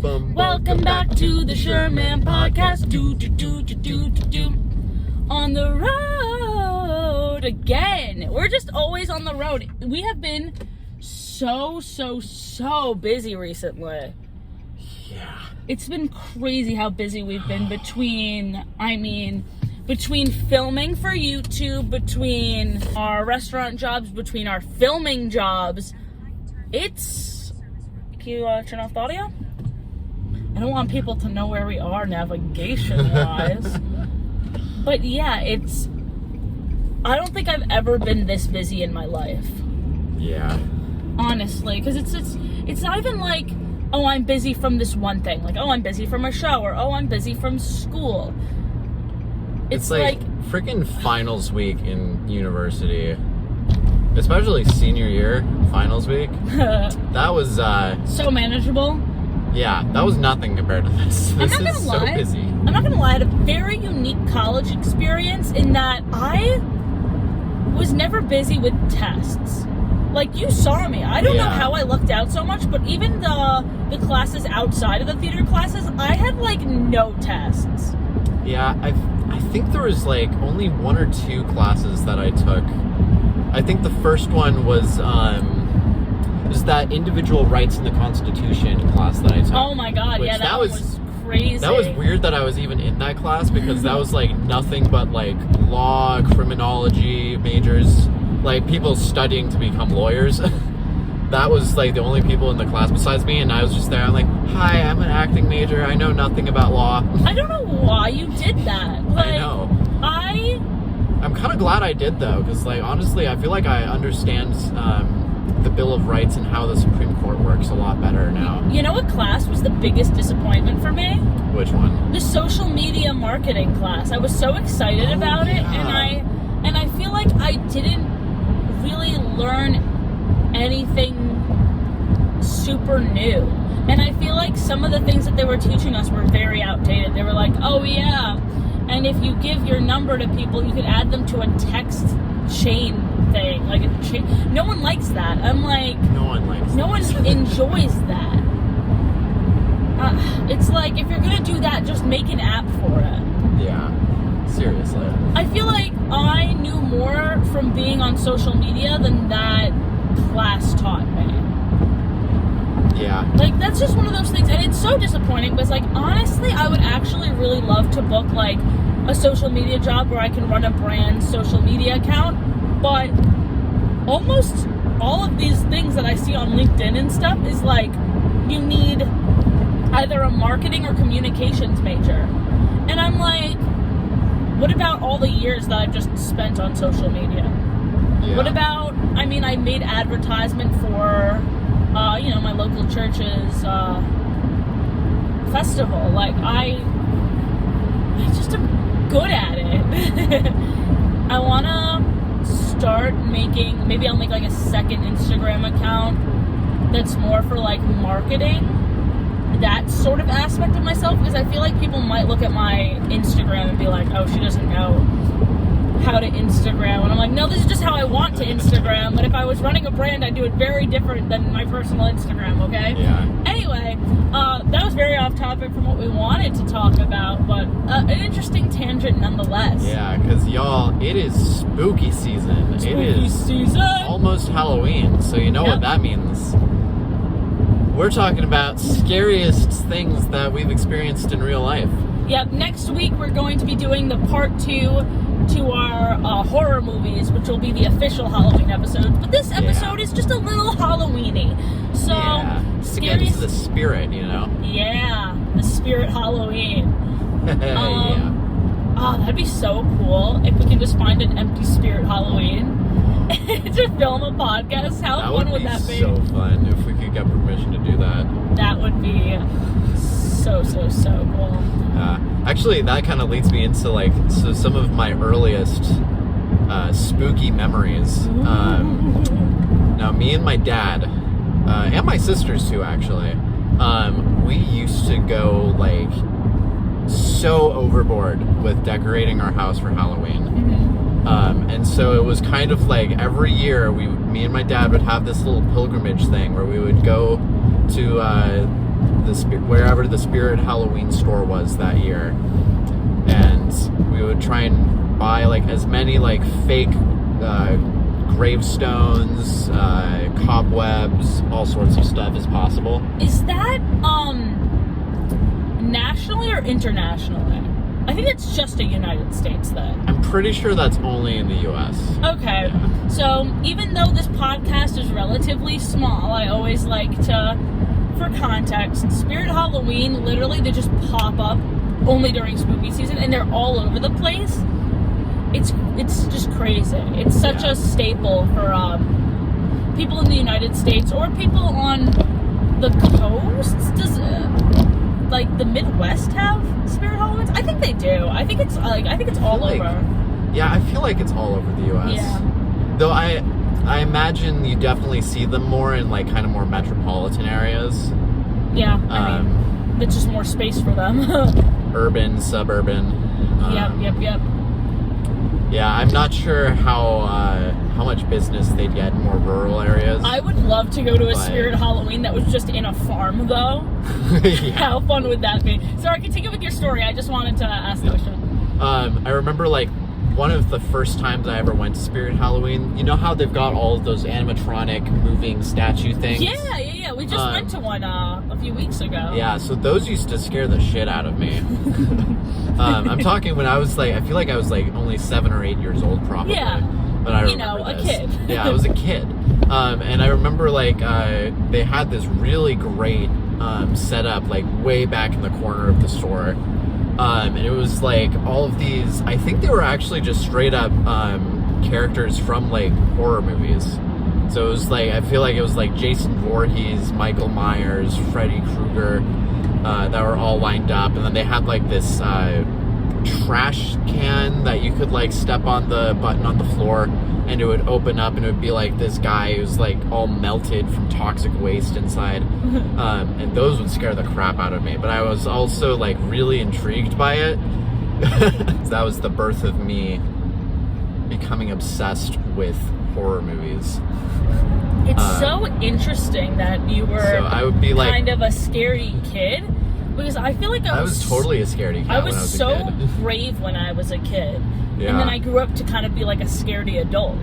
Welcome back to the Sherman Podcast. On the road again. We're just always on the road. We have been so busy recently. Yeah. It's been crazy how busy we've been between filming for YouTube, between our restaurant jobs, between our filming jobs. Can you turn off the audio? I don't want people to know where we are navigation-wise. But yeah, I don't think I've ever been this busy in my life. Yeah. Honestly, because it's not even like, oh, I'm busy from this one thing. Like, oh, I'm busy from a show, or oh, I'm busy from school. It's like freaking finals week in university. Especially senior year, finals week. That was so manageable. Yeah, that was nothing compared to this. This is so busy. I'm not gonna lie, I had a very unique college experience in that I was never busy with tests. Like, you saw me. I don't know how I lucked out so much, but even the classes outside of the theater classes, I had like no tests. Yeah, I think there was like only one or two classes that I took. I think the first one was that individual rights in the Constitution class that I took. Oh my god, yeah, that was crazy. That was weird that I was even in that class, because that was like nothing but like law, criminology majors, like people studying to become lawyers. That was like the only people in the class besides me, and I was just there. I'm like, hi, I'm an acting major. I know nothing about law. I don't know why you did that. Like, I know. I'm kind of glad I did, though, because like honestly, I feel like I understand the Bill of Rights and how the Supreme Court works a lot better now. You know what class was the biggest disappointment for me? Which one? The social media marketing class. I was so excited about it, and I feel like I didn't really learn anything super new. And I feel like some of the things that they were teaching us were very outdated. They were like, oh yeah, and if you give your number to people, you could add them to a text chain thing. Like a chain. No one likes that. I'm like, no one enjoys that. It's like, if you're gonna do that, just make an app for it. Yeah, seriously. I feel like I knew more from being on social media than that class taught me. Yeah. Like, that's just one of those things, and it's so disappointing, because, like, honestly, I would actually really love to book, like, a social media job where I can run a brand social media account, but almost all of these things that I see on LinkedIn and stuff is, like, you need either a marketing or communications major. And I'm like, what about all the years that I've just spent on social media? Yeah. What about, I made advertisement for, my local church's festival. Like, I just am good at it. I want to start maybe I'll make like a second Instagram account that's more for like marketing, that sort of aspect of myself, because I feel like people might look at my Instagram and be like, oh, she doesn't know how to Instagram, and I'm like, no, this is just how I want to Instagram, but if I was running a brand, I'd do it very different than my personal Instagram, okay? Yeah. Anyway, that was very off topic from what we wanted to talk about, but an interesting tangent nonetheless. Yeah, because y'all, it is spooky season. Almost Halloween, so you know what that means. We're talking about scariest things that we've experienced in real life. Yep, next week we're going to be doing the part 2 to our horror movies, which will be the official Halloween episode. But this episode is just a little Halloweeny. So, to get into the spirit, you know? Yeah, the spirit Halloween. Oh, that'd be so cool if we can just find an empty spirit Halloween to film a podcast. How fun would that be? That would be so fun if we could get permission to do that. That would be so cool. Actually, that kind of leads me into like some of my earliest spooky memories. Now, me and my dad, and my sisters too, actually, we used to go like so overboard with decorating our house for Halloween. And so it was kind of like every year me and my dad would have this little pilgrimage thing where we would go to wherever the Spirit Halloween store was that year, and we would try and buy like as many like fake gravestones, cobwebs, all sorts of stuff as possible. Is that nationally or internationally? I think it's just a United States thing. I'm pretty sure that's only in the U.S. Okay. Yeah. So even though this podcast is relatively small, I always like to, for context, Spirit Halloween, literally they just pop up only during spooky season, and they're all over the place. It's just crazy. It's such a staple for people in the United States or people on the coasts. Does like the Midwest have Spirit Halloweens? I think they do. I think it's all over. Yeah, I feel like it's all over the U.S. Yeah. Though I imagine you definitely see them more in like kind of more metropolitan areas. Yeah. I mean, it's just more space for them. Urban, suburban. Yep. Yeah, I'm not sure how much business they'd get in more rural areas. I would love to go to a Spirit Halloween that was just in a farm, though. Yeah. How fun would that be? Sorry, continue with your story. I just wanted to ask the question. I remember like one of the first times I ever went to Spirit Halloween. You know how they've got all of those animatronic moving statue things? Yeah. We just went to one a few weeks ago. Yeah, so those used to scare the shit out of me. I'm talking when I was like, I feel like I was like only 7 or 8 years old probably. Yeah. But I remember a kid. Yeah, I was a kid. And I remember like they had this really great setup like way back in the corner of the store. And it was like all of these, I think they were actually just straight up characters from like horror movies. So it was like, I feel like it was like Jason Voorhees, Michael Myers, Freddy Krueger, that were all lined up. And then they had like this trash can that you could like step on the button on the floor and it would open up and it would be like this guy who's like all melted from toxic waste inside. And those would scare the crap out of me. But I was also like really intrigued by it. That was the birth of me becoming obsessed with horror movies. It's so interesting that you were I would be like, kind of a scaredy kid, because I feel like I was totally a scaredy cat. I was a so kid. brave when I was a kid, Yeah. and then I grew up to kind of be like a scaredy adult.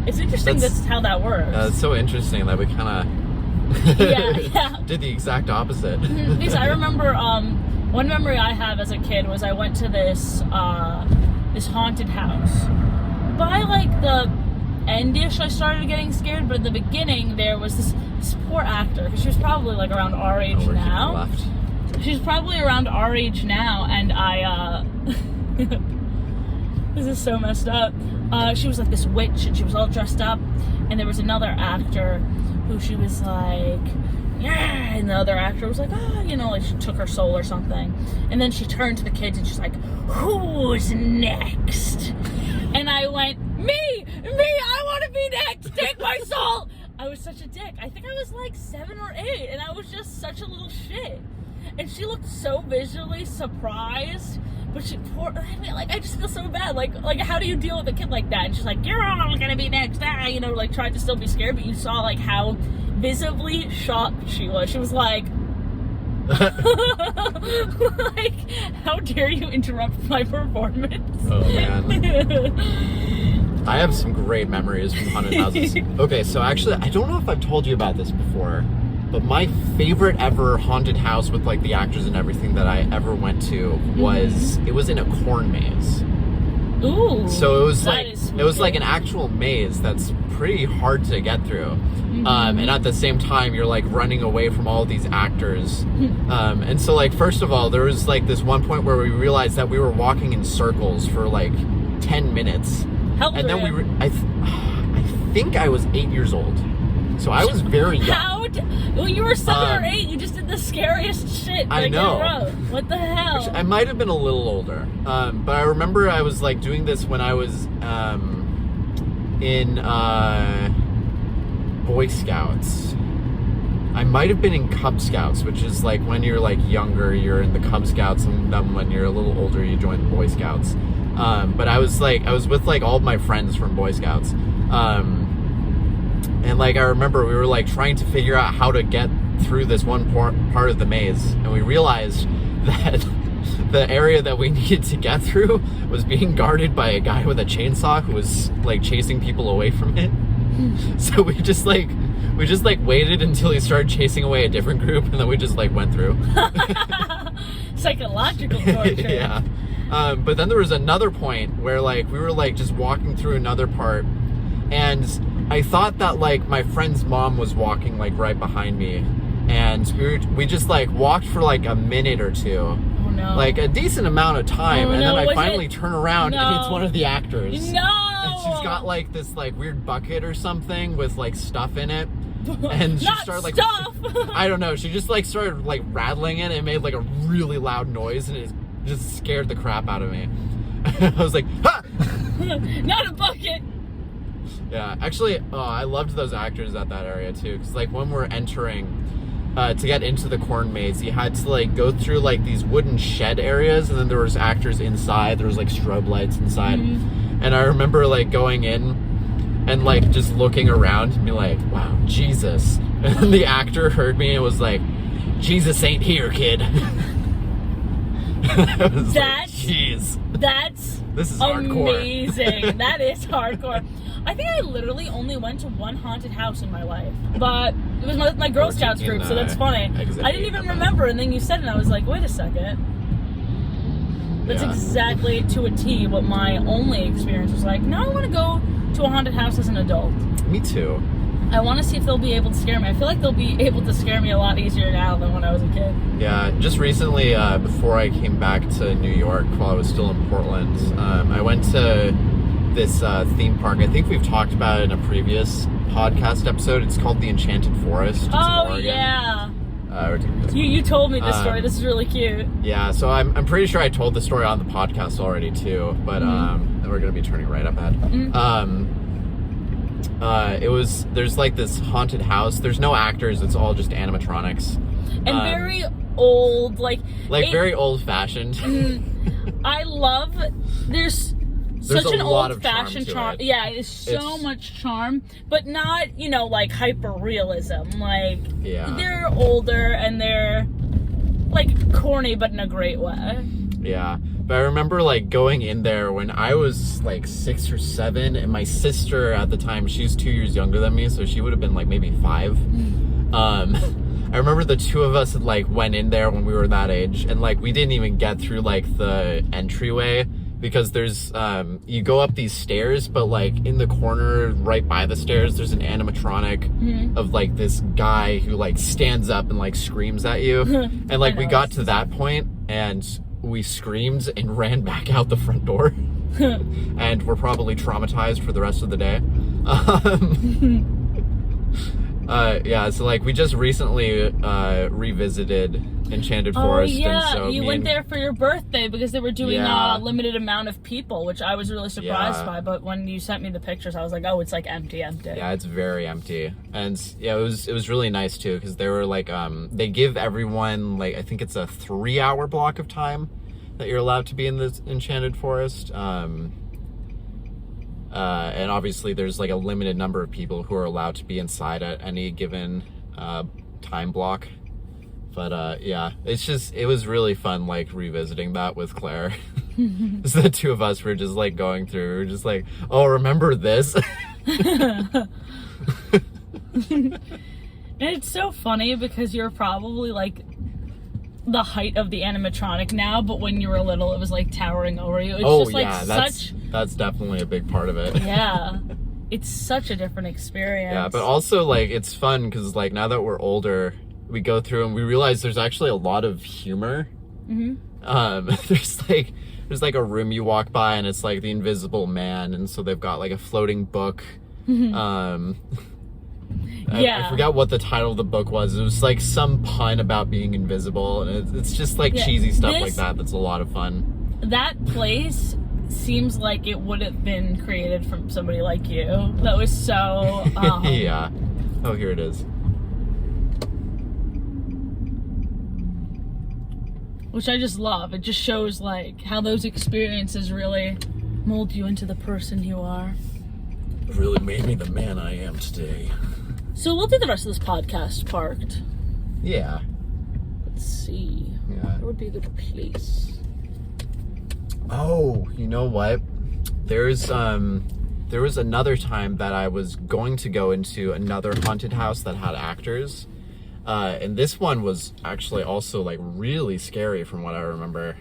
It's interesting that's how that works. It's so interesting that we kind of yeah. did the exact opposite. Because I remember one memory I have as a kid was I went to this haunted house. By like the endish, I started getting scared, but at the beginning there was this poor actor, because she was probably like around our age now. She's probably around our age now, and I this is so messed up. She was like this witch, and she was all dressed up, and there was another actor who she was like, yeah, and the other actor was like, like she took her soul or something. And then she turned to the kids and she's like, who's next? And I went, me, I want to be next, take my soul. I was such a dick. I think I was like 7 or 8, and I was just such a little shit. And she looked so visually surprised, but I just feel so bad. Like how do you deal with a kid like that? And she's like, you're all gonna be next, like tried to still be scared, but you saw like how visibly shocked she was. She was like, like, how dare you interrupt my performance? Oh man. I have some great memories from haunted houses. Okay, so actually, I don't know if I've told you about this before, but my favorite ever haunted house with like the actors and everything that I ever went to was, it was in a corn maze. Ooh. So it was like an actual maze that's pretty hard to get through. And at the same time, you're like running away from all these actors. And so like, first of all, there was like this one point where we realized that we were walking in circles for like 10 minutes. And then I think I was 8 years old. So I was very young. Well, you were 7 or 8. You just did the scariest shit. I know. What the hell? I might have been a little older. But I remember I was like doing this when I was in Boy Scouts. I might have been in Cub Scouts, which is like when you're like younger, you're in the Cub Scouts, and then when you're a little older, you join the Boy Scouts. But I was with like all of my friends from Boy Scouts. And like I remember we were like trying to figure out how to get through this one part of the maze, and we realized that the area that we needed to get through was being guarded by a guy with a chainsaw who was like chasing people away from it. So we just waited until he started chasing away a different group, and then we just like went through. Psychological torture. Yeah. But then there was another point where like we were like just walking through another part, and I thought that like my friend's mom was walking like right behind me, and we just like walked for like a minute or two. Oh no. Like a decent amount of time, and no, then I was finally it? turn around and it's No. one of the actors. No. And she's got like this like weird bucket or something with like stuff in it. And she Not started like stuff. I don't know, she just like started like rattling it, and it made like a really loud noise, and it just scared the crap out of me. I was like, ha! Not a bucket. Yeah, actually, I loved those actors at that area too, because like when we're entering to get into the corn maze, you had to like go through like these wooden shed areas, and then there was actors inside. There was like strobe lights inside, and I remember like going in and like just looking around and be like, wow, Jesus. And then the actor heard me and was like, Jesus ain't here, kid. I was like, jeez. This is hardcore. Amazing. That is hardcore. I think I literally only went to one haunted house in my life, but it was my Girl Scouts group, so that's funny. I didn't even remember, and then you said it, and I was like, wait a second. That's exactly to a T what my only experience was like. Now I want to go to a haunted house as an adult. Me too. I want to see if they'll be able to scare me. I feel like they'll be able to scare me a lot easier now than when I was a kid. Yeah, just recently, before I came back to New York, while I was still in Portland, I went to this theme park. I think we've talked about it in a previous podcast episode. It's called the Enchanted Forest. It's in Oregon. Yeah. You told me this story. This is really cute. Yeah, so I'm pretty sure I told the story on the podcast already too, but we're gonna be turning right up ahead. There's like this haunted house. There's no actors. It's all just animatronics. And very old, very old fashioned. I love. There's such an old-fashioned charm. Yeah, it's so much charm, but not, like hyper-realism. Like, they're older and they're, like, corny, but in a great way. Yeah, but I remember, like, going in there when I was, like, 6 or 7, and my sister at the time, she's 2 years younger than me, so she would have been, like, maybe 5. I remember the two of us had, like, went in there when we were that age, and, like, we didn't even get through, like, the entryway, because there's, you go up these stairs, but, like, in the corner right by the stairs, there's an animatronic of, like, this guy who, like, stands up and, like, screams at you. And, like, we got to that point, and we screamed and ran back out the front door. And we're probably traumatized for the rest of the day. Yeah, so, like, we just recently revisited Enchanted Forest. Oh, yeah, and so you went there for your birthday because they were doing a limited amount of people, which I was really surprised by, but when you sent me the pictures, I was like, oh, it's, like, empty. Yeah, it's very empty. And, yeah, it was really nice, too, because they were, like, they give everyone, like, I think it's a 3-hour block of time that you're allowed to be in this Enchanted Forest. And obviously there's like a limited number of people who are allowed to be inside at any given time block. But yeah, it was really fun, like, revisiting that with Claire. So the two of us were just like going through, we were just like, oh, remember this? And it's so funny because you're probably like the height of the animatronic now, but when you were little it was like towering over you. It's that's definitely a big part of it. Yeah, it's such a different experience. Yeah, but also, like, it's fun because, like, now that we're older, we go through and we realize there's actually a lot of humor. There's like a room you walk by and it's like the Invisible Man, and so they've got like a floating book. I forgot what the title of the book was. It was like some pun about being invisible, and it's just like cheesy stuff like that that's a lot of fun. That place seems like it would have been created from somebody like you. That was so yeah. Oh, here it is. Which I just love. It just shows like how those experiences really mold you into the person you are. It really made me the man I am today. So we'll do the rest of this podcast parked. Yeah. Let's see. Yeah. What would be a good place? Oh, you know what? There was another time that I was going to go into another haunted house that had actors. And this one was actually also like really scary from what I remember.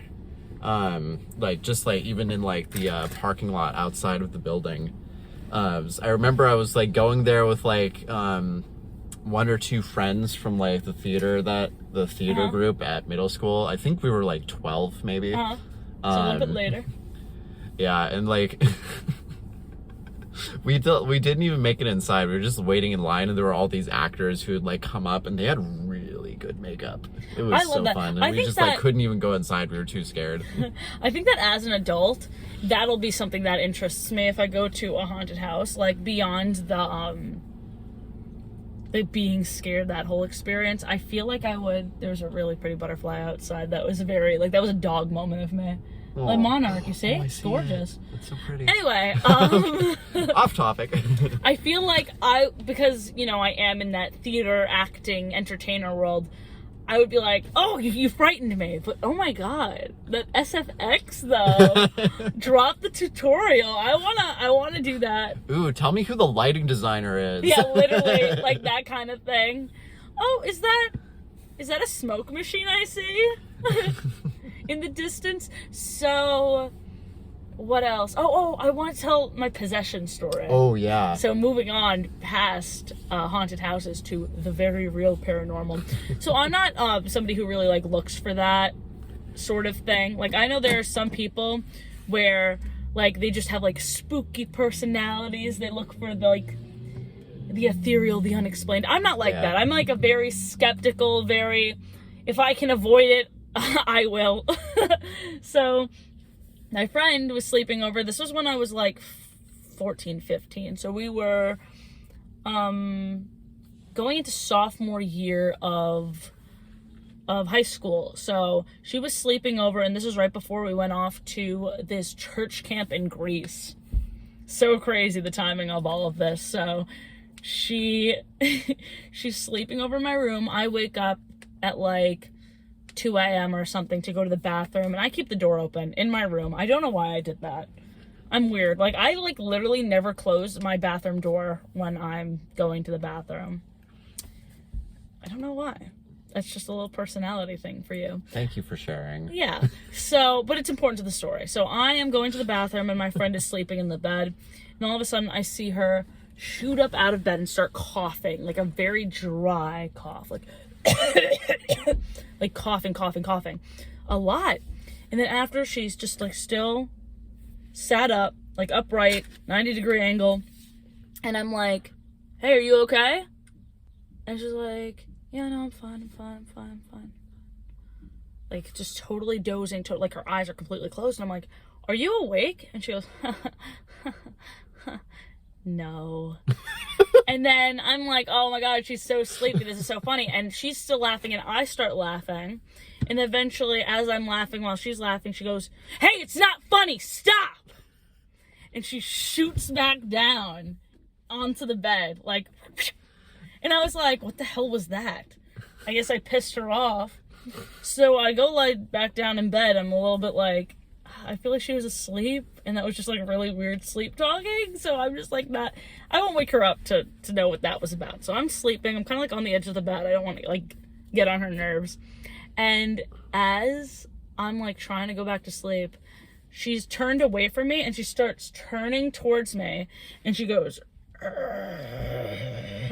Like just like even in like the parking lot outside of the building. I remember I was like going there with like one or two friends from like the theater group at middle school. I think we were like 12 maybe. So a little bit later. Yeah, and like we didn't even make it inside. We were just waiting in line, and there were all these actors who would like come up, and they had really good makeup. It was so fun, and we just like couldn't even go inside. We were too scared. I think that as an adult, that'll be something that interests me if I go to a haunted house, like beyond the being scared, that whole experience. I feel like I would. There's a really pretty butterfly outside. That was that was a dog moment of me. Oh, like Monarch, you see? I It's gorgeous. It's so pretty. Anyway, Off topic. I feel like because, you know, I am in that theater, acting, entertainer world, I would be like, oh, you frightened me. But, oh my God, that SFX, though, drop the tutorial. I wanna do that. Ooh, tell me who the lighting designer is. Yeah, literally, like that kind of thing. Oh, is that a smoke machine I see? In the distance. So what else? Oh, I want to tell my possession story. Oh yeah. So moving on past haunted houses to the very real paranormal. So I'm not somebody who really like looks for that sort of thing. Like I know there are some people where like they just have like spooky personalities. They look for the ethereal, the unexplained. I'm not like that. I'm like a very skeptical, if I can avoid it, I will. So my friend was sleeping over. This was when I was like 14, 15. So we were going into sophomore year of high school. So she was sleeping over, and this was right before we went off to this church camp in Greece. So crazy, the timing of all of this. So she's sleeping over in my room. I wake up at like 2 a.m. or something to go to the bathroom, and I keep the door open in my room. I don't know why I did that. I'm weird. Like I like literally never close my bathroom door when I'm going to the bathroom. I don't know why. That's just a little personality thing for you. Thank you for sharing. Yeah. So, but it's important to the story. So I am going to the bathroom, and my friend is sleeping in the bed, and all of a sudden I see her shoot up out of bed and start coughing, like a very dry cough, like like coughing a lot. And then after, she's just like still sat up, like upright, 90-degree angle, and I'm like, hey, are you okay? And she's like, yeah, no, I'm fine. Like just totally dozing, like her eyes are completely closed, and I'm like, are you awake? And she goes, no. And then I'm like, oh my God, she's so sleepy. This is so funny. And she's still laughing, and I start laughing. And eventually, as I'm laughing while she's laughing, she goes, hey, it's not funny. Stop. And she shoots back down onto the bed. Like, and I was like, what the hell was that? I guess I pissed her off. So I go lie back down in bed. I'm a little bit like, I feel like she was asleep, and that was just like really weird sleep talking. So I'm just like I won't wake her up to know what that was about. So I'm sleeping. I'm kind of like on the edge of the bed. I don't want to like get on her nerves. And as I'm like trying to go back to sleep, she's turned away from me, and she starts turning towards me, and she goes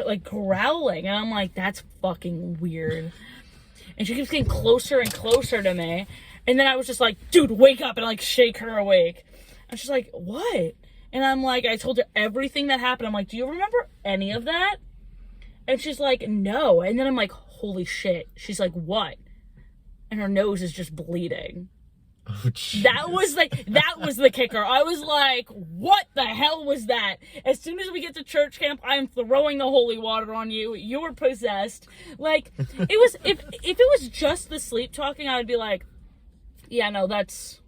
like growling, and I'm like, that's fucking weird. And she keeps getting closer and closer to me. And then I was just like, dude, wake up, and like shake her awake. And she's like, what? And I'm like, I told her everything that happened. I'm like, do you remember any of that? And she's like, no. And then I'm like, holy shit. She's like, what? And her nose is just bleeding. Oh, that was the kicker. I was like, what the hell was that? As soon as we get to church camp, I'm throwing the holy water on you. You're possessed. Like, it was, if it was just the sleep talking, I would be like, yeah, no, that's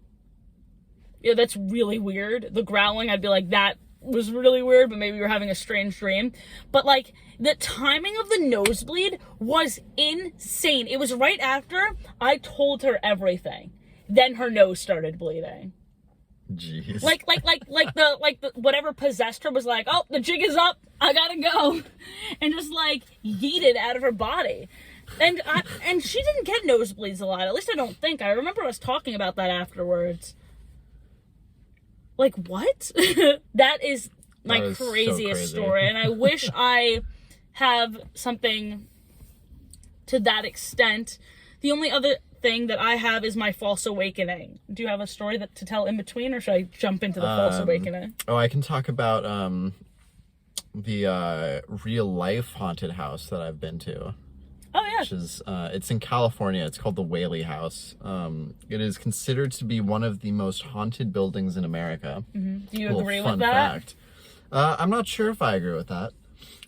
really weird. The growling, I'd be like, that was really weird, but maybe you were having a strange dream. But, like, the timing of the nosebleed was insane. It was right after I told her everything. Then her nose started bleeding. Jeez. Like the whatever possessed her was like, oh, the jig is up, I gotta go, and just like yeeted out of her body. And she didn't get nosebleeds a lot. At least I don't think. I remember us talking about that afterwards. Like, what? That is my craziest story, and I wish I have something to that extent. The only other thing that I have is my false awakening. Do you have a story to tell in between, or should I jump into the false awakening? Oh, I can talk about the real life haunted house that I've been to. Oh yeah, which is it's in California. It's called the Whaley House. It is considered to be one of the most haunted buildings in America. Mm-hmm. Do you agree fun with that? Fact. I'm not sure if I agree with that.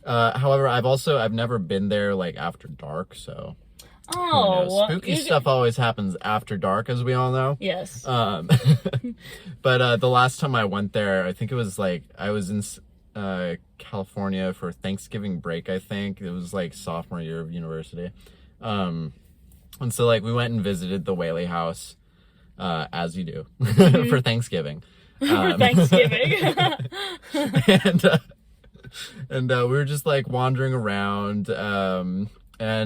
However, I've never been there like after dark, so. Oh, spooky stuff always happens after dark, as we all know. Yes. But the last time I went there, I think it was like I was in California for Thanksgiving break. I think it was like sophomore year of university, and so like we went and visited the Whaley House, as you do for Thanksgiving. For Thanksgiving. and we were just like wandering around, and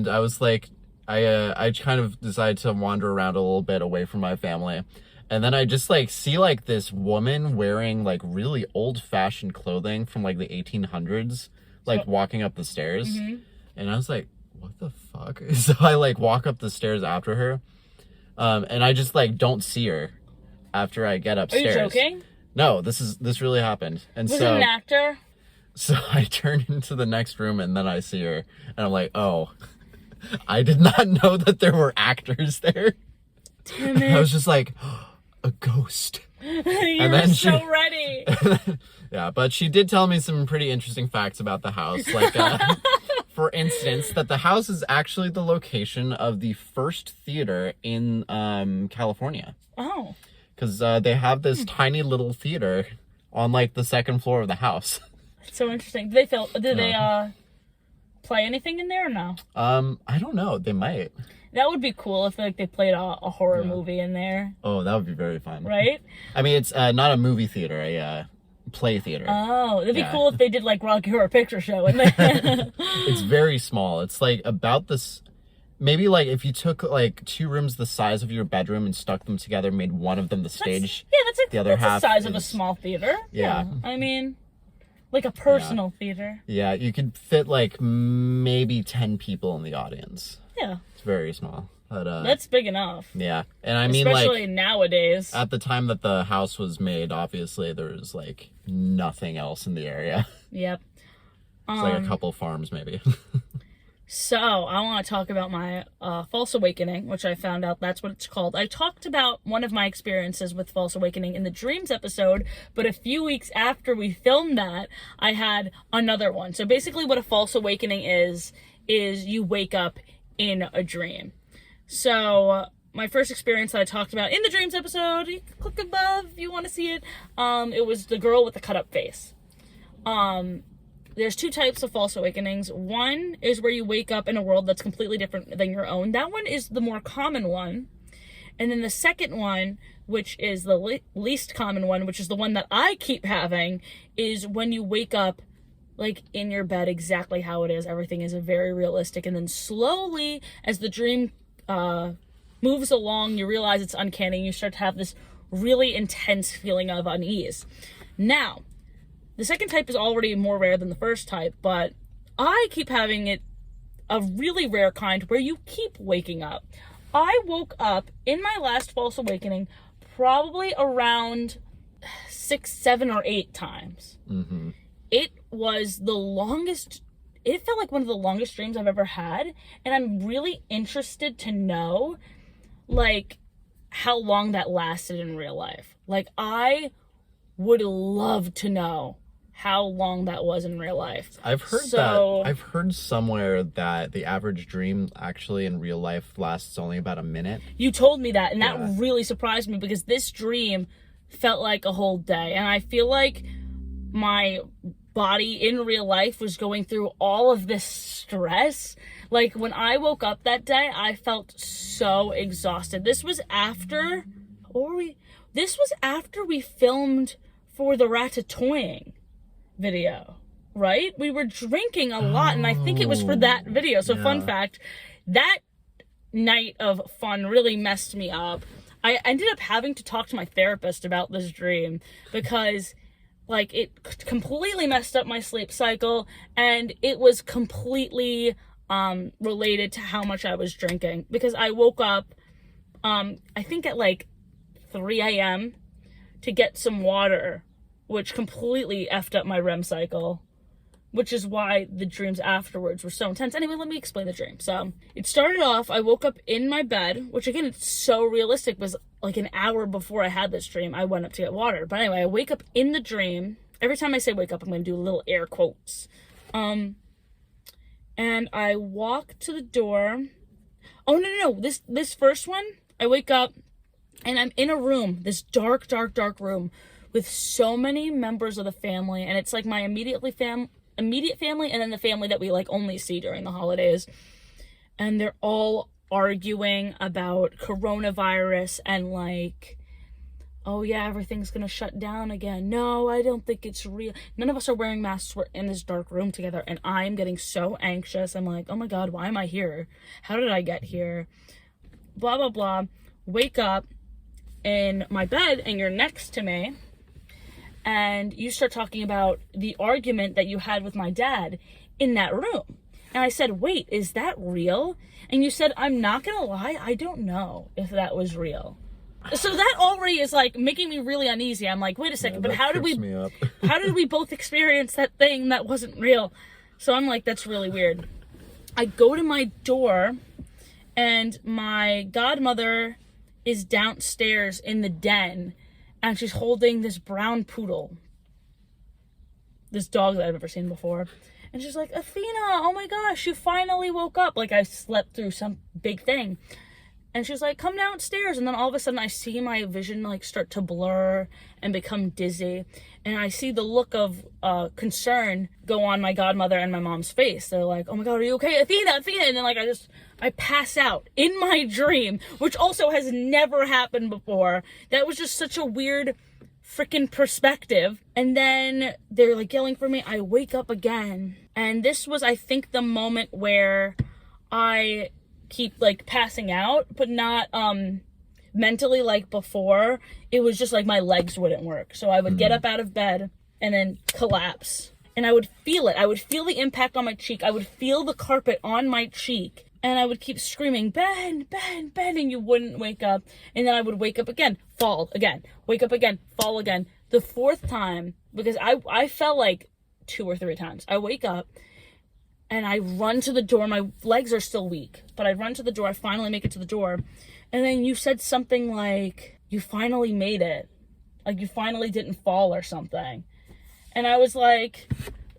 I was like. I kind of decided to wander around a little bit away from my family. And then I just like see like this woman wearing like really old fashioned clothing from like the 1800s, like walking up the stairs. Mm-hmm. And I was like, what the fuck? So I like walk up the stairs after her. And I just like don't see her after I get upstairs. Are you joking? No, this really happened. And was it an actor? So I turn into the next room and then I see her and I'm like, oh, I did not know that there were actors there. Damn it. I was just like, oh, a ghost. You were so ready. Yeah, but she did tell me some pretty interesting facts about the house. Like, for instance, that the house is actually the location of the first theater in California. Oh. Because they have this tiny little theater on like the second floor of the house. That's so interesting. Did they play anything in there or no? I don't know. They might. That would be cool if like they played a horror movie in there. Oh, that would be very fun. Right? I mean, it's not a movie theater, a play theater. Oh, it'd be cool if they did like Rocky Horror Picture Show in there. It's very small. It's like about this. Maybe like if you took like 2 rooms the size of your bedroom and stuck them together, made one of them the stage. That's like the other half the size of a small theater. Yeah. I mean. Like a personal theater. Yeah, you could fit like maybe 10 people in the audience. Yeah. It's very small. But that's big enough. Yeah. And I mean especially like nowadays. At the time that the house was made, obviously there was like nothing else in the area. Yep. It's like a couple farms maybe. So, I want to talk about my false awakening, which I found out that's what it's called. I talked about one of my experiences with false awakening in the dreams episode, but a few weeks after we filmed that, I had another one. So basically what a false awakening is you wake up in a dream. So, my first experience that I talked about in the dreams episode, you can click above if you want to see it, it was the girl with the cut up face. There's 2 types of false awakenings. One is where you wake up in a world that's completely different than your own. That one is the more common one. And then the second one, which is the least common one, which is the one that I keep having, is when you wake up like in your bed exactly how it is. Everything is very realistic. And then slowly, as the dream moves along, you realize it's uncanny. You start to have this really intense feeling of unease. Now, the second type is already more rare than the first type, but I keep having it a really rare kind where you keep waking up. I woke up in my last false awakening probably around 6, 7, or 8 times. Mm-hmm. It was the longest, it felt like one of the longest dreams I've ever had, and I'm really interested to know, like, how long that lasted in real life. Like, I would love to know how long that was in real life. I've heard somewhere that the average dream actually in real life lasts only about a minute. You told me that, and that really surprised me because this dream felt like a whole day. And I feel like my body in real life was going through all of this stress. Like, when I woke up that day, I felt so exhausted. This was after we filmed for the Ratatouille video, right? We were drinking a lot, and I think it was for that video. So fun fact, that night of fun really messed me up. I ended up having to talk to my therapist about this dream because, like, it completely messed up my sleep cycle, and it was completely related to how much I was drinking, because I woke up I think at like 3 a.m. to get some water, which completely effed up my REM cycle, which is why the dreams afterwards were so intense. Anyway, let me explain the dream. So it started off, I woke up in my bed, which again, it's so realistic, was like an hour before I had this dream, I went up to get water. But anyway, I wake up in the dream. Every time I say wake up, I'm going to do little air quotes. And I walk to the door. Oh, no. This first one, I wake up and I'm in a room, this dark room with so many members of the family. And it's like my immediate family, and then the family that we like only see during the holidays. And they're all arguing about coronavirus and like, oh yeah, everything's gonna shut down again. No, I don't think it's real. None of us are wearing masks. We're in this dark room together, and I'm getting so anxious. I'm like, oh my God, why am I here? How did I get here? Blah, blah, blah. Wake up in my bed, and you're next to me, and you start talking about the argument that you had with my dad in that room. And I said, wait, is that real? And you said, I'm not gonna lie, I don't know if that was real. So that already is like making me really uneasy. I'm like, wait a second, but how did we both experience that thing that wasn't real? So I'm like, that's really weird. I go to my door, and my godmother is downstairs in the den, and she's holding this brown poodle, this dog that I've never seen before. And she's like, Athena, oh my gosh, you finally woke up. Like, I slept through some big thing. And she's like, come downstairs. And then all of a sudden I see my vision like start to blur and become dizzy. And I see the look of concern go on my godmother and my mom's face. They're like, oh my God, are you okay? Athena. And then like I pass out in my dream, which also has never happened before. That was just such a weird freaking perspective. And then they're like yelling for me. I wake up again. And this was, I think, the moment where I keep like passing out, but not mentally like before. It was just like my legs wouldn't work. So I would get up out of bed and then collapse. And I would feel it. I would feel the impact on my cheek. I would feel the carpet on my cheek. And I would keep screaming, Ben, and you wouldn't wake up. And then I would wake up again, fall again, wake up again, fall again. The fourth time, because I fell like 2 or 3 times. I wake up and I run to the door. My legs are still weak, but I run to the door. I finally make it to the door. And then you said something like, you finally made it. Like you finally didn't fall or something. And I was like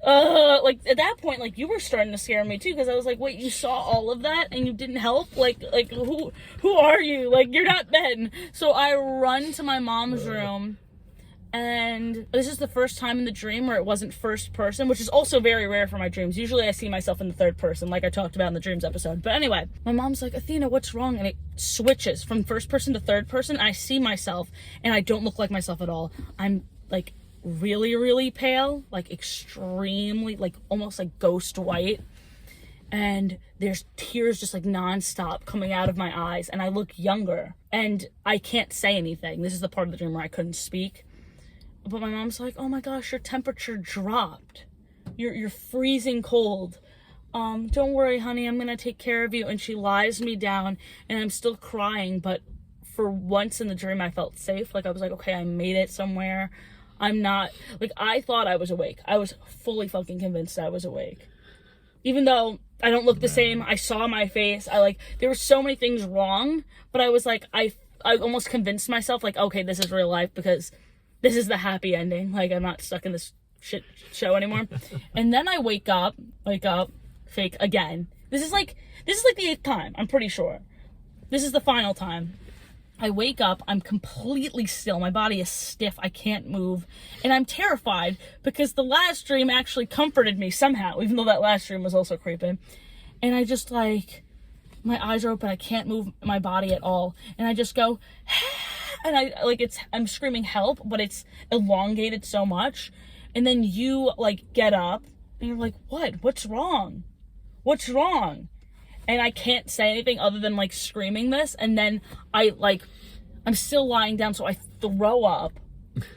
at that point, like you were starting to scare me too, because I was like, wait, you saw all of that and you didn't help? Like who are you? Like, you're not Ben. So I run to my mom's room, and this is the first time in the dream where it wasn't first person, which is also very rare for my dreams. Usually I see myself in the third person, like I talked about in the dreams episode. But anyway, my mom's like, Athena, what's wrong? And it switches from first person to third person. I see myself, and I don't look like myself at all. I'm like really, really pale, like extremely, like almost like ghost white. And there's tears just like nonstop coming out of my eyes, and I look younger, and I can't say anything. This is the part of the dream where I couldn't speak. But my mom's like, oh my gosh, your temperature dropped. You're freezing cold. Don't worry, honey, I'm gonna take care of you. And she lies me down, and I'm still crying, but for once in the dream I felt safe. Like I was like, okay, I made it somewhere. I'm not, like, I thought I was awake. I was fully fucking convinced I was awake. Even though I don't look the same, I saw my face, there were so many things wrong, but I was like, I almost convinced myself, like, okay, this is real life, because this is the happy ending. Like, I'm not stuck in this shit show anymore. And then I wake up, fake again. This is like the 8th time, I'm pretty sure. This is the final time. I wake up, I'm completely still. My body is stiff. I can't move. And I'm terrified because the last dream actually comforted me somehow, even though that last dream was also creepy. And I just like, my eyes are open. I can't move my body at all. And I just go, and I'm screaming help, but it's elongated so much. And then you like get up and you're like, what? What's wrong? What's wrong? And I can't say anything other than like screaming this. And then I'm still lying down, so I throw up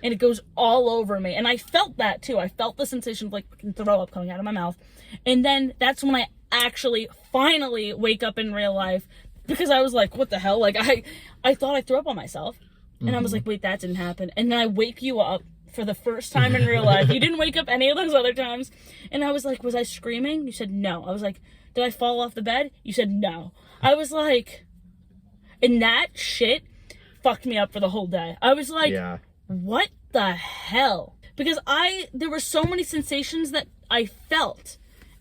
and it goes all over me. And I felt that too. I felt the sensation of like throw up coming out of my mouth. And then that's when I actually finally wake up in real life, because I was like, what the hell? Like I thought I threw up on myself. And I was like, wait, that didn't happen. And then I wake you up for the first time in real life. You didn't wake up any of those other times. And I was like, was I screaming? You said no. I was like, did I fall off the bed? You said no. I was like, and that shit fucked me up for the whole day. I was like, what the hell? Because there were so many sensations that I felt.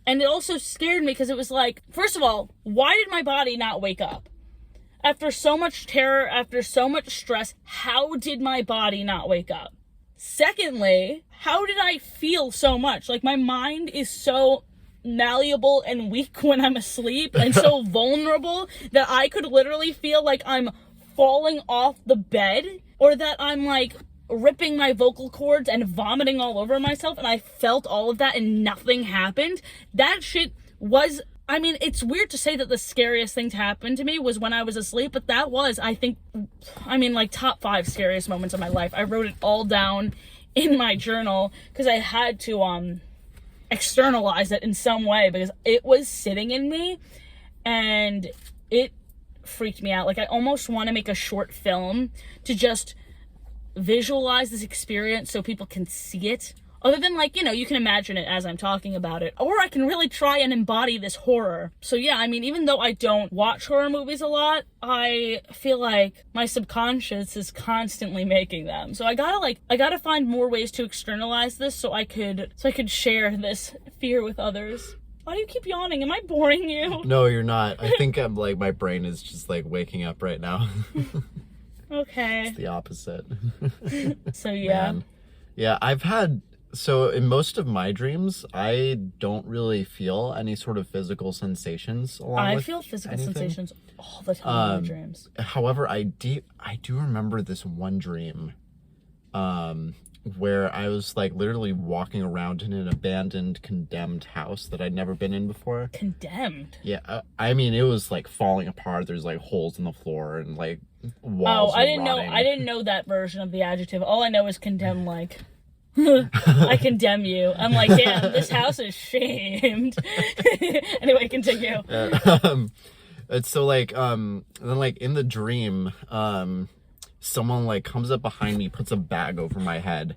And it also scared me because it was like, first of all, why did my body not wake up? After so much terror, after so much stress, how did my body not wake up? Secondly, how did I feel so much? Like, my mind is so malleable and weak when I'm asleep and so vulnerable that I could literally feel like I'm falling off the bed, or that I'm like ripping my vocal cords and vomiting all over myself, and I felt all of that and nothing happened. That shit was, I mean, it's weird to say that the scariest thing to happen to me was when I was asleep, but that was, I think, like top 5 scariest moments of my life. I wrote it all down in my journal because I had to externalize it in some way, because it was sitting in me and it freaked me out. Like, I almost want to make a short film to just visualize this experience so people can see it, other than like, you can imagine it as I'm talking about it, or I can really try and embody this horror. So yeah, I mean, even though I don't watch horror movies a lot, I feel like my subconscious is constantly making them. So I gotta find more ways to externalize this so I could share this fear with others. Why do you keep yawning? Am I boring you? No, you're not. I think I'm like, my brain is just like waking up right now. Okay. It's the opposite. So yeah. Man. Yeah, so in most of my dreams, I don't really feel any sort of physical sensations I feel physical sensations all the time in my dreams. However, I do remember this one dream where I was like literally walking around in an abandoned, condemned house that I'd never been in before. Condemned? Yeah, I mean, it was like falling apart. There's like holes in the floor and like walls. Oh, I didn't know that version of the adjective. All I know is condemn, like I condemn you. I'm like, damn, this house is shamed. Anyway, continue. It's so like then like in the dream, someone like comes up behind me, puts a bag over my head,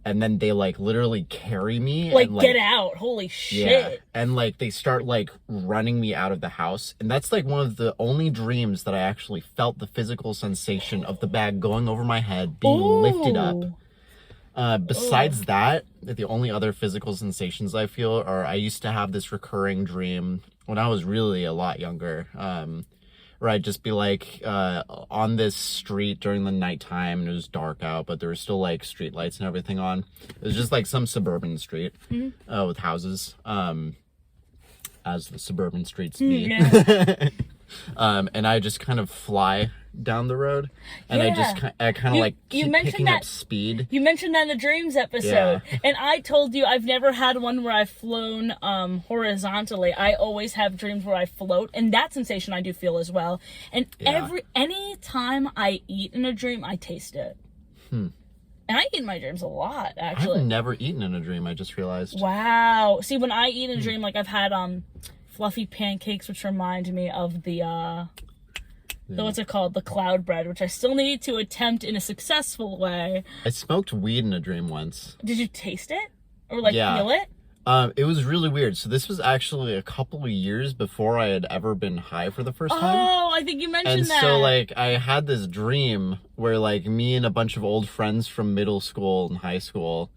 and then they like literally carry me like, and, get out. Holy shit. Yeah, and like they start like running me out of the house. And that's like one of the only dreams that I actually felt the physical sensation of the bag going over my head, being lifted up. Besides that, the only other physical sensations I feel are, I used to have this recurring dream when I was really a lot younger, where I'd just be like on this street during the nighttime, and it was dark out, but there were still like street lights and everything on. It was just like some suburban street with houses, as the suburban streets be. Yeah. And I just kind of fly down the road, and I kind of like keep picking up speed. You mentioned that in the dreams episode, and I told you I've never had one where I've flown horizontally. I always have dreams where I float, and that sensation I do feel as well. And any time I eat in a dream, I taste it. And I eat in my dreams a lot, actually. I've never eaten in a dream, I just realized. Wow. See, when I eat in a dream, like I've had fluffy pancakes, which remind me of the what's it called? The cloud bread, which I still need to attempt in a successful way. I smoked weed in a dream once. Did you taste it? Or feel it? It was really weird. So this was actually a couple of years before I had ever been high for the first time. Oh, I think you mentioned that. And so like I had this dream where like me and a bunch of old friends from middle school and high school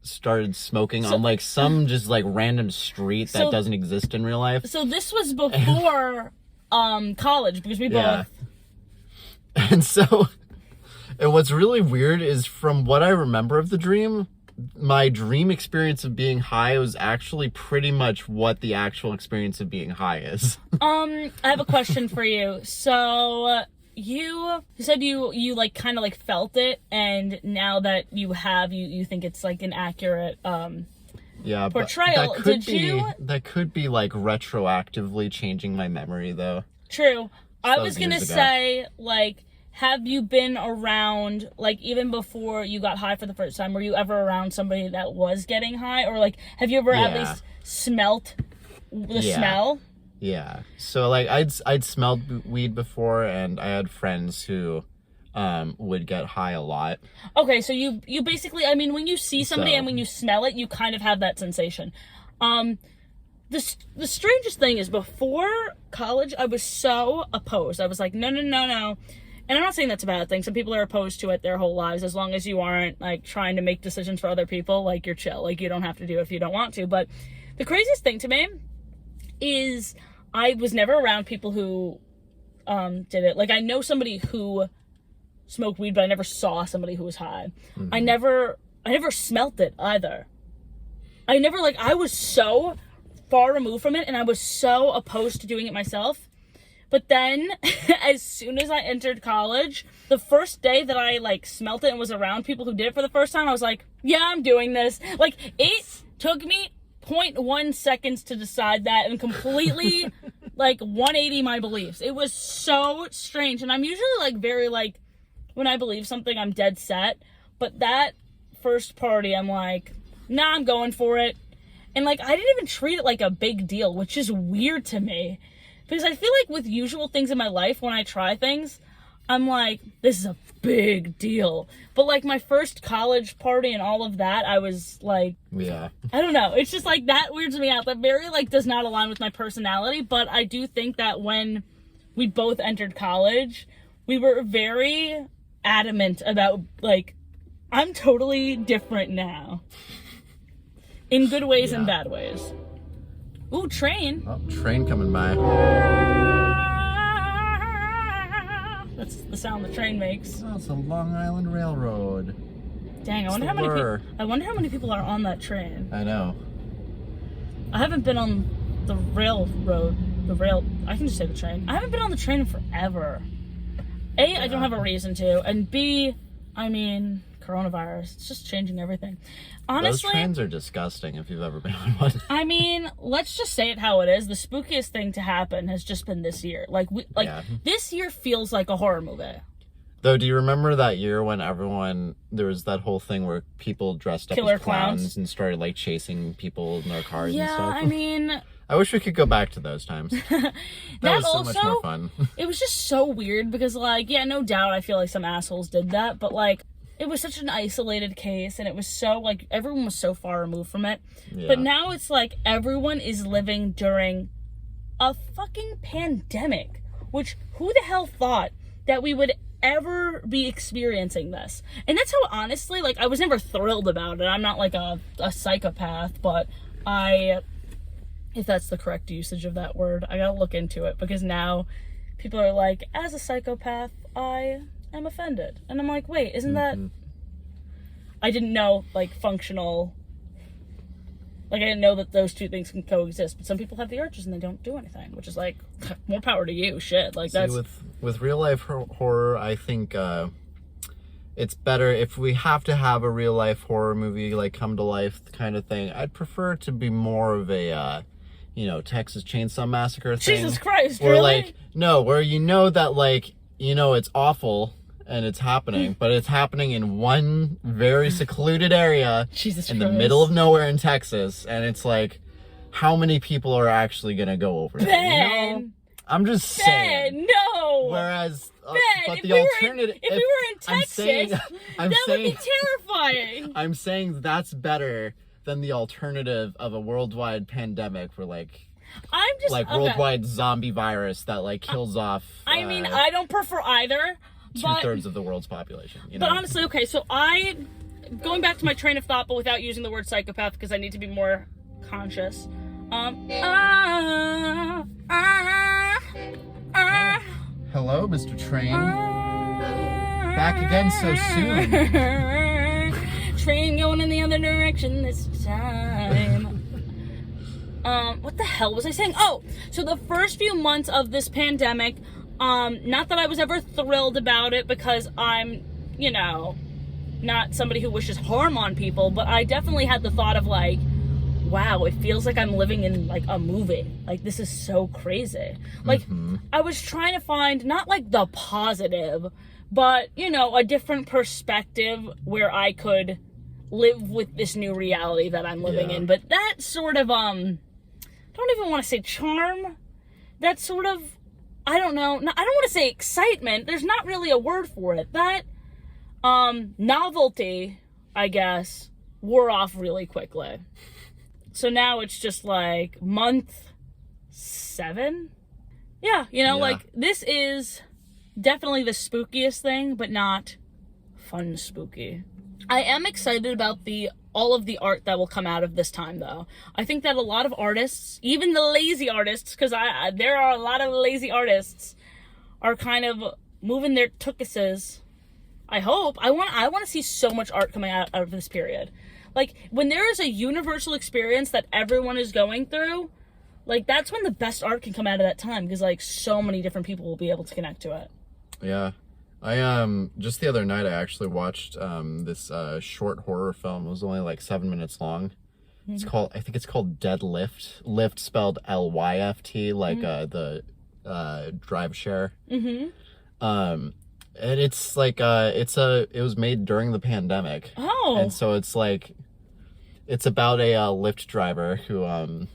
started smoking on like some just like random street that doesn't exist in real life. So this was before college, because we both And so, and what's really weird is from what I remember of the dream, my dream experience of being high was actually pretty much what the actual experience of being high is. I have a question for you. So you said you like kind of like felt it, and now that you have, you think it's like an accurate portrayal. That could be like retroactively changing my memory though. True. I was gonna say, like, have you been around, like, even before you got high for the first time, were you ever around somebody that was getting high? Or, like, have you ever at least smelt the smell? Yeah. So, like, I'd smelled weed before, and I had friends who would get high a lot. Okay, so you basically, I mean, when you see somebody and when you smell it, you kind of have that sensation. The strangest thing is, before college, I was so opposed. I was like, no. And I'm not saying that's a bad thing. Some people are opposed to it their whole lives, as long as you aren't, like, trying to make decisions for other people. Like, you're chill. Like, you don't have to do it if you don't want to. But the craziest thing to me is I was never around people who did it. Like, I know somebody who smoked weed, but I never saw somebody who was high. Mm-hmm. I never smelt it either. I was so far removed from it, and I was so opposed to doing it myself. But then, as soon as I entered college, the first day that I, like, smelt it and was around people who did it for the first time, I was like, yeah, I'm doing this. Like, it took me 0.1 seconds to decide that and completely, like, 180 my beliefs. It was so strange. And I'm usually, like, very, like, when I believe something, I'm dead set. But that first party, I'm like, nah, I'm going for it. And, like, I didn't even treat it like a big deal, which is weird to me. Because I feel like with usual things in my life, when I try things, I'm like, this is a big deal. But, like, my first college party and all of that, I was like, yeah, I don't know. It's just, like, that weirds me out. That very, like, does not align with my personality. But I do think that when we both entered college, we were very adamant about, like, I'm totally different now. In good ways and bad ways. Ooh, train. Oh, train coming by. That's the sound the train makes. Oh, it's a Long Island Railroad. Dang, I wonder how many people are on that train. I know. I haven't been on the I can just say the train. I haven't been on the train in forever. A, I don't have a reason to, and B, I mean, coronavirus. It's just changing everything. Honestly, those trains are disgusting if you've ever been on one. I mean, let's just say it how it is. The spookiest thing to happen has just been this year. This year feels like a horror movie. Though, do you remember that year when there was that whole thing where people dressed up as clowns and started, like, chasing people in their cars and stuff? Yeah, I mean, I wish we could go back to those times. that was so much more fun. It was just so weird because, like, yeah, no doubt I feel like some assholes did that, but, like, it was such an isolated case, and it was so, like, everyone was so far removed from it. Yeah. But now it's like everyone is living during a fucking pandemic, which who the hell thought that we would ever be experiencing this? And that's how, honestly, like, I was never thrilled about it. I'm not, like, a psychopath, but if that's the correct usage of that word, I gotta look into it, because now people are like, as a psychopath, I am offended. And I'm like, wait, isn't that... I didn't know, like, functional... Like, I didn't know that those two things can coexist. But some people have the urges and they don't do anything, which is like, more power to you, shit. Like, that's... With real-life horror, I think it's better if we have to have a real-life horror movie, like, come to life kind of thing. I'd prefer it to be more of a... Texas Chainsaw Massacre thing. Jesus Christ, where, really? Like, no, where you know that, like, it's awful and it's happening, but it's happening in one very secluded area in the middle of nowhere in Texas, and it's like, how many people are actually gonna go over there? I'm just saying. No. Whereas, Ben, but the alternative, if we were in Texas, that would be terrifying. I'm saying that's better than the alternative of a worldwide pandemic where, like, worldwide zombie virus that, like, kills off. I mean, I don't prefer either. 2/3 of the world's population. But honestly, okay, so going back to my train of thought, but without using the word psychopath, because I need to be more conscious. Hello, Mr. Train. back again so soon. Train going in the other direction this time. What the hell was I saying? Oh, so the first few months of this pandemic, not that I was ever thrilled about it because I'm, you know, not somebody who wishes harm on people, but I definitely had the thought of like, wow, it feels like I'm living in like a movie. Like, this is so crazy. Like, I was trying to find not like the positive, but, you know, a different perspective where I could live with this new reality that I'm living in. But that sort of, I don't even want to say charm. That sort of, I don't know. I don't want to say excitement. There's not really a word for it. That, novelty, I guess, wore off really quickly. So now it's just like month 7. Yeah, you know, like this is definitely the spookiest thing, but not fun spooky. I am excited about all of the art that will come out of this time, though. I think that a lot of artists, even the lazy artists, because there are a lot of lazy artists, are kind of moving their tookuses. I hope. I want to see so much art coming out of this period. Like, when there is a universal experience that everyone is going through, like, that's when the best art can come out of that time, because, like, so many different people will be able to connect to it. Yeah. I, just the other night, I actually watched, this, short horror film. It was only, like, 7 minutes long. It's called, I think it's called Deadlift. Lift spelled L-Y-F-T, like, the drive share. And it's like, it was made during the pandemic. Oh. And so it's like, it's about a Lyft driver who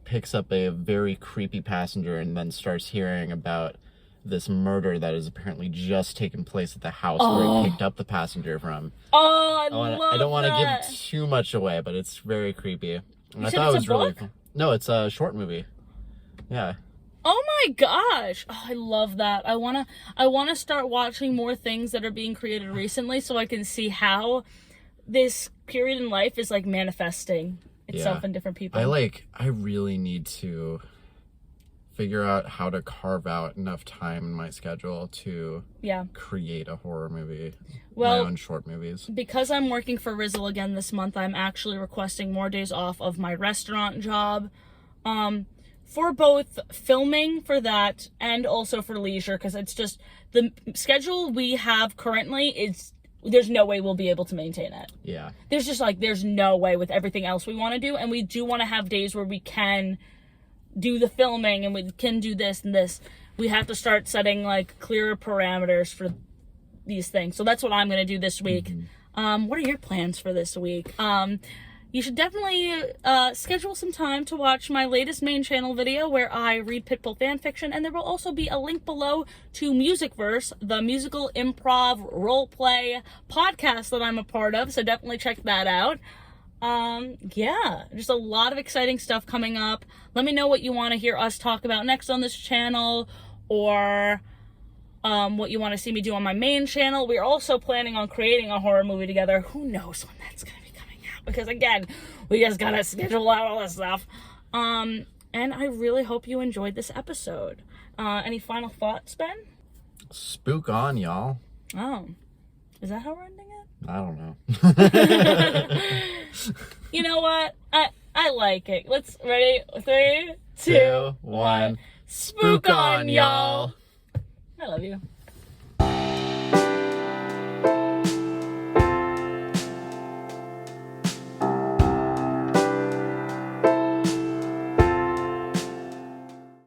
picks up a very creepy passenger and then starts hearing about this murder that has apparently just taken place at the house where he picked up the passenger from. Oh, I don't want to give too much away, but it's very creepy. And I thought it was really cool. No, it's a short movie. Yeah. Oh my gosh. Oh, I love that. I want to start watching more things that are being created recently so I can see how this period in life is like manifesting itself in different people. I really need to figure out how to carve out enough time in my schedule to create a horror movie. Well, my own short movies. Because I'm working for Rizzle again this month, I'm actually requesting more days off of my restaurant job. For both filming for that and also for leisure, because it's just the schedule we have currently there's no way we'll be able to maintain it. Yeah. There's no way with everything else we want to do, and we do want to have days where we can do the filming and we can do this and this. We have to start setting like clearer parameters for these things. So that's what I'm going to do this week. What are your plans for this week? You should definitely schedule some time to watch my latest main channel video where I read Pitbull fanfiction, and there will also be a link below to Musicverse, the musical improv roleplay podcast that I'm a part of, so definitely check that out. Yeah, just a lot of exciting stuff coming up. Let me know what you want to hear us talk about next on this channel, or what you want to see me do on my main channel. We're also planning on creating a horror movie together. Who knows when that's going to be? Because again, we just gotta schedule out all this stuff. And I really hope you enjoyed this episode. Any final thoughts, Ben? Spook on, y'all. Oh, is that how we're ending it? I don't know. You know what? I like it. Let's ready. 3, 2, 1. Spook on, y'all. I love you.